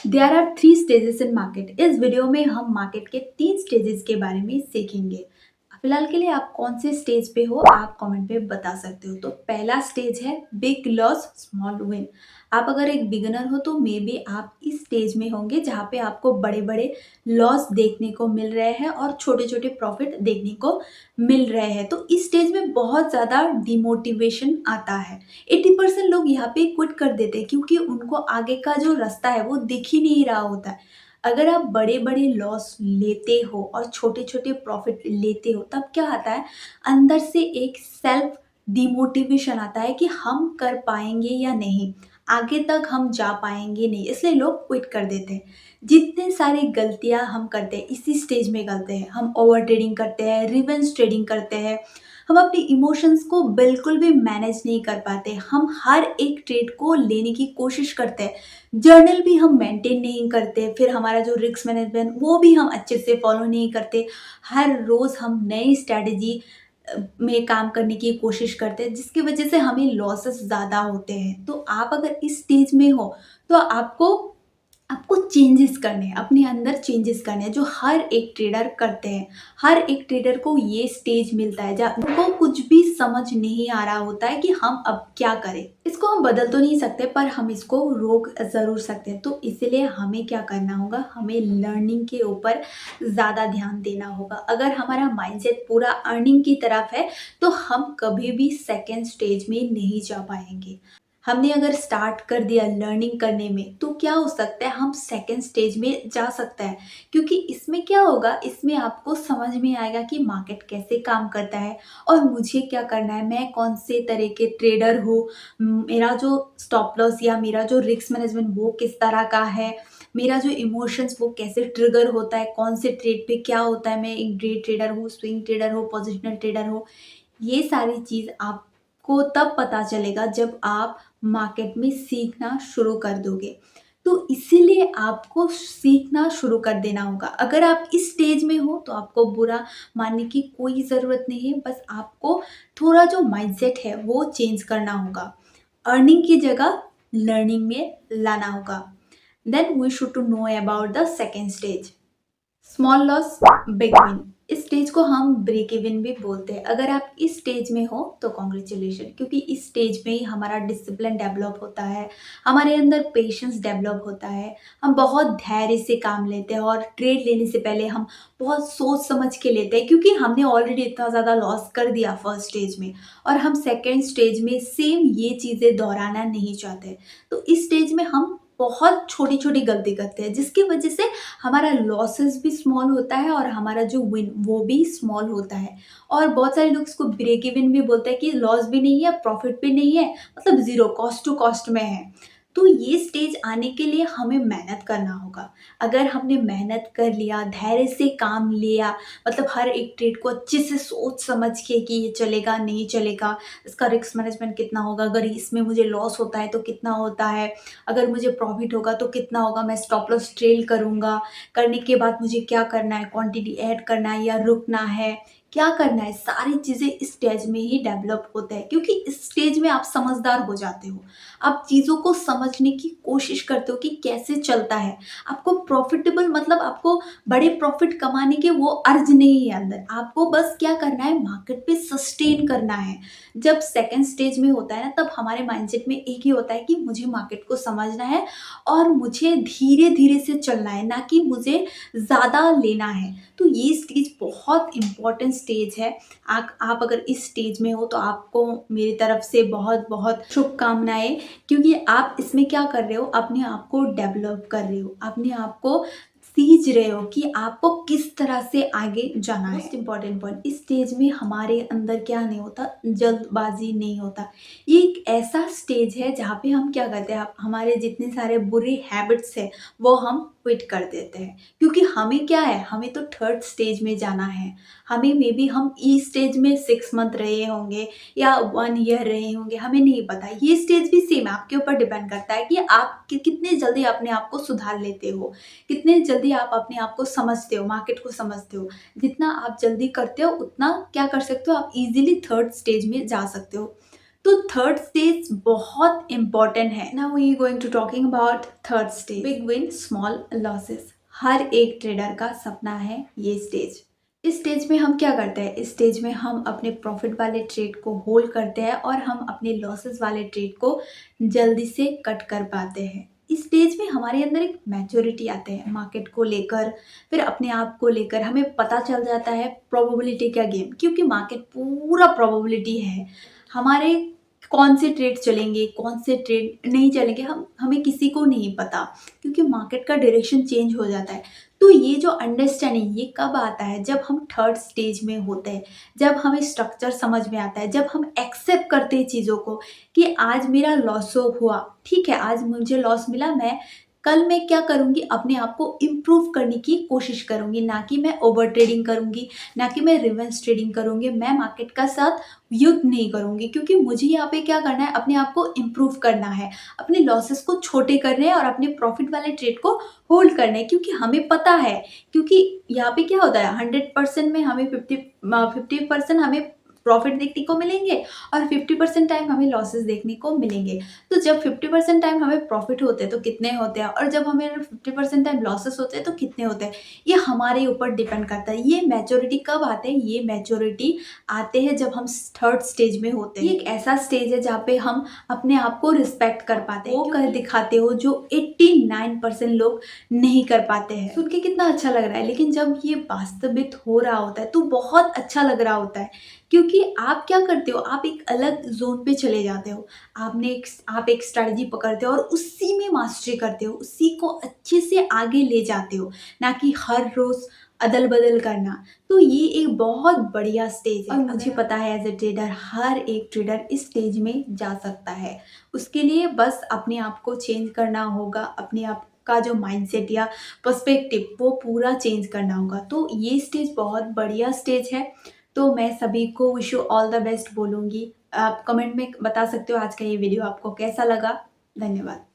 There are three stages in market. इस video में हम मार्केट के 3 स्टेजेस के बारे में सीखेंगे। फिलहाल के लिए आप कौन से स्टेज पे हो आप कमेंट में बता सकते हो। तो पहला स्टेज है बिग लॉस स्मॉल विन। आप अगर एक बिगिनर हो तो मे बी आप इस स्टेज में होंगे जहाँ पे आपको बड़े बड़े लॉस देखने को मिल रहे हैं और छोटे छोटे प्रॉफिट देखने को मिल रहे हैं। तो इस स्टेज में बहुत ज़्यादा डिमोटिवेशन आता है। 80% लोग यहाँ पे क्विट कर देते हैं क्योंकि उनको आगे का जो रास्ता है वो दिख ही नहीं रहा होता है। अगर आप बड़े बड़े लॉस लेते हो और छोटे छोटे प्रॉफिट लेते हो तब क्या आता है, अंदर से एक सेल्फ डिमोटिवेशन आता है कि हम कर पाएंगे या नहीं, आगे तक हम जा पाएंगे नहीं, इसलिए लोग क्विट कर देते हैं। जितने सारी गलतियां हम करते हैं इसी स्टेज में करते हैं। हम ओवर ट्रेडिंग करते हैं, रिवेंज ट्रेडिंग करते हैं, हम अपने इमोशंस को बिल्कुल भी मैनेज नहीं कर पाते, हम हर एक ट्रेड को लेने की कोशिश करते हैं, जर्नल भी हम मेंटेन नहीं करते, फिर हमारा जो रिस्क मैनेजमेंट वो भी हम अच्छे से फॉलो नहीं करते। हर रोज़ हम नई स्ट्रैटेजी में काम करने की कोशिश करते हैं जिसकी वजह से हमें लॉसेस ज़्यादा होते हैं। तो आप अगर इस स्टेज में हो तो आपको आपको चेंजेस करने हैं, अपने अंदर चेंजेस करने हैं जो हर एक ट्रेडर करते हैं। हर एक ट्रेडर को ये स्टेज मिलता है जब उनको कुछ भी समझ नहीं आ रहा होता है कि हम अब क्या करें। इसको हम बदल तो नहीं सकते पर हम इसको रोक ज़रूर सकते हैं। तो इसीलिए हमें क्या करना होगा, हमें लर्निंग के ऊपर ज़्यादा ध्यान देना होगा। अगर हमारा माइंडसेट पूरा अर्निंग की तरफ है तो हम कभी भी सेकेंड स्टेज में नहीं जा पाएंगे। हमने अगर स्टार्ट कर दिया लर्निंग करने में तो क्या हो सकता है, हम सेकेंड स्टेज में जा सकता है। क्योंकि इसमें क्या होगा, इसमें आपको समझ में आएगा कि मार्केट कैसे काम करता है और मुझे क्या करना है, मैं कौन से तरह के ट्रेडर हूँ, मेरा जो स्टॉप लॉस या मेरा जो रिस्क मैनेजमेंट वो किस तरह का है, मेरा जो इमोशंस वो कैसे ट्रिगर होता है, कौन से ट्रेड पे क्या होता है, मैं एक डे ट्रेडर हूँ, स्विंग ट्रेडर हूँ, पोजिशनल ट्रेडर हूँ। ये सारी चीज़ आपको तब पता चलेगा जब आप मार्केट में सीखना शुरू कर दोगे। तो इसीलिए आपको सीखना शुरू कर देना होगा। अगर आप इस स्टेज में हो तो आपको बुरा मानने की कोई ज़रूरत नहीं है, बस आपको थोड़ा जो माइंडसेट है वो चेंज करना होगा। अर्निंग की जगह लर्निंग में लाना होगा। Then we should to know about the second stage, small loss big win. इस स्टेज को हम ब्रेक इवन भी बोलते हैं। अगर आप इस स्टेज में हो तो कॉन्ग्रेचुलेशन, क्योंकि इस स्टेज में ही हमारा डिसिप्लिन डेवलप होता है, हमारे अंदर पेशेंस डेवलप होता है, हम बहुत धैर्य से काम लेते हैं और ट्रेड लेने से पहले हम बहुत सोच समझ के लेते हैं क्योंकि हमने ऑलरेडी इतना ज़्यादा लॉस कर दिया फर्स्ट स्टेज में और हम सेकेंड स्टेज में सेम ये चीज़ें दोहराना नहीं चाहते। तो इस स्टेज में हम बहुत छोटी छोटी गलती करते हैं जिसकी वजह से हमारा लॉसेस भी स्मॉल होता है और हमारा जो विन वो भी स्मॉल होता है। और बहुत सारे लोग इसको ब्रेक इवन भी बोलते हैं कि लॉस भी नहीं है प्रॉफिट भी नहीं है, मतलब ज़ीरो, कॉस्ट टू कॉस्ट में है। तो ये स्टेज आने के लिए हमें मेहनत करना होगा। अगर हमने मेहनत कर लिया, धैर्य से काम लिया, मतलब हर एक ट्रेड को अच्छे से सोच समझ के कि ये चलेगा नहीं चलेगा, इसका रिस्क मैनेजमेंट कितना होगा, अगर इसमें मुझे लॉस होता है तो कितना होता है, अगर मुझे प्रॉफिट होगा तो कितना होगा, मैं स्टॉप लॉस ट्रेल करूँगा, करने के बाद मुझे क्या करना है, क्वांटिटी ऐड करना है या रुकना है, क्या करना है, सारी चीज़ें इस स्टेज में ही डेवलप होता है। क्योंकि इस स्टेज में आप समझदार हो जाते हो, आप चीज़ों को समझने की कोशिश करते हो कि कैसे चलता है। आपको प्रॉफिटेबल, मतलब आपको बड़े प्रॉफिट कमाने के वो अर्ज नहीं है अंदर, आपको बस क्या करना है, मार्केट पे सस्टेन करना है। जब सेकेंड स्टेज में होता है ना तब हमारे माइंडसेट में एक ही होता है कि मुझे मार्केट को समझना है और मुझे धीरे धीरे से चलना है, ना कि मुझे ज़्यादा लेना है। तो ये स्टेज बहुत इंपॉर्टेंट स्टेज है। आप अगर इस स्टेज में हो तो आपको मेरी तरफ से बहुत बहुत शुभकामनाएं, क्योंकि आप इसमें क्या कर रहे हो, अपने आप को डेवलप कर रहे हो, अपने आप को सीख रहे हो कि आपको किस तरह से आगे जाना है। मोस्ट इम्पॉर्टेंट पॉइंट, इस स्टेज में हमारे अंदर क्या नहीं होता, जल्दबाजी नहीं होता। ये एक ऐसा स्टेज है जहाँ पे हम क्या करते हैं, हमारे जितने सारे बुरे हैबिट्स है वो हम क्विट कर देते हैं। क्योंकि हमें क्या है, हमें तो थर्ड स्टेज में जाना है। हमें मे बी हम ई स्टेज में 6 मंथ रहे होंगे या 1 ईयर रहे होंगे, हमें नहीं पता। ये स्टेज भी सेम आपके ऊपर डिपेंड करता है कि आप कितने जल्दी अपने आप को सुधार लेते हो, कितने जल्दी आप अपने आप को समझते हो, मार्केट को समझते हो। जितना आप जल्दी करते हो उतना क्या कर सकते हो, आप इजीली थर्ड स्टेज में जा सकते हो। तो थर्ड स्टेज बहुत इंपॉर्टेंट है। Now we going to talking about third stage, big win small losses. हर एक ट्रेडर का सपना है ये स्टेज। इस स्टेज में हम क्या करते हैं, इस स्टेज में हम अपने प्रॉफिट वाले ट्रेड को होल्ड करते हैं और हम अपने लॉसेस वाले ट्रेड को जल्दी से कट कर पाते हैं। इस स्टेज में हमारे अंदर एक मैच्योरिटी आते हैं मार्केट को लेकर, फिर अपने आप को लेकर। हमें पता चल जाता है प्रोबेबिलिटी का गेम, क्योंकि मार्केट पूरा प्रोबेबिलिटी है। हमारे कौन से ट्रेड चलेंगे, कौन से ट्रेड नहीं चलेंगे, हमें किसी को नहीं पता, क्योंकि मार्केट का डायरेक्शन चेंज हो जाता है। तो ये जो अंडरस्टैंडिंग ये कब आता है, जब हम थर्ड स्टेज में होते हैं, जब हमें स्ट्रक्चर समझ में आता है, जब हम एक्सेप्ट करते हैं चीज़ों को कि आज मेरा लॉस हुआ, ठीक है, आज मुझे लॉस मिला, कल मैं क्या करूँगी, अपने आप को इम्प्रूव करने की कोशिश करूँगी, ना कि मैं ओवर ट्रेडिंग करूँगी, ना कि मैं रिवर्स ट्रेडिंग करूँगी, मैं मार्केट का साथ युद्ध नहीं करूँगी, क्योंकि मुझे यहाँ पे क्या करना है, अपने आप को इम्प्रूव करना है, अपने लॉसेस को छोटे करने हैं और अपने प्रॉफिट वाले ट्रेड को होल्ड करने हैं। क्योंकि हमें पता है, क्योंकि यहाँ पे क्या होता है, 100% में हमें 50% हमें प्रॉफिट देखने को मिलेंगे और 50% टाइम हमें लॉसेस देखने को मिलेंगे। तो जब 50% टाइम हमें प्रॉफिट होते हैं तो कितने होते हैं, और जब हमें 50% टाइम लॉसेस होते हैं तो कितने होते हैं, ये हमारे ऊपर डिपेंड करता है। ये मैच्योरिटी कब आते हैं, ये मैच्योरिटी आते हैं जब हम थर्ड स्टेज में होते हैं। ये एक ऐसा स्टेज है जहाँ पे हम अपने आप को रिस्पेक्ट कर पाते हैं, वो कर दिखाते हो जो 89% लोग नहीं कर पाते हैं। सुन के कितना अच्छा लग रहा है, लेकिन जब ये वास्तविक हो रहा होता है तो बहुत अच्छा लग रहा होता है। क्योंकि आप क्या करते हो, आप एक अलग जोन पे चले जाते हो, आप एक स्ट्रेटजी पकड़ते हो और उसी में मास्टरी करते हो, उसी को अच्छे से आगे ले जाते हो, ना कि हर रोज अदल बदल करना। तो ये एक बहुत बढ़िया स्टेज है और मुझे पता है एज ए ट्रेडर हर एक ट्रेडर इस स्टेज में जा सकता है। उसके लिए बस अपने आप को चेंज करना होगा, अपने आप का जो माइंडसेट या पर्सपेक्टिव वो पूरा चेंज करना होगा। तो ये स्टेज बहुत बढ़िया स्टेज है। तो मैं सभी को wish you all the best बोलूँगी। आप कमेंट में बता सकते हो आज का ये वीडियो आपको कैसा लगा। धन्यवाद।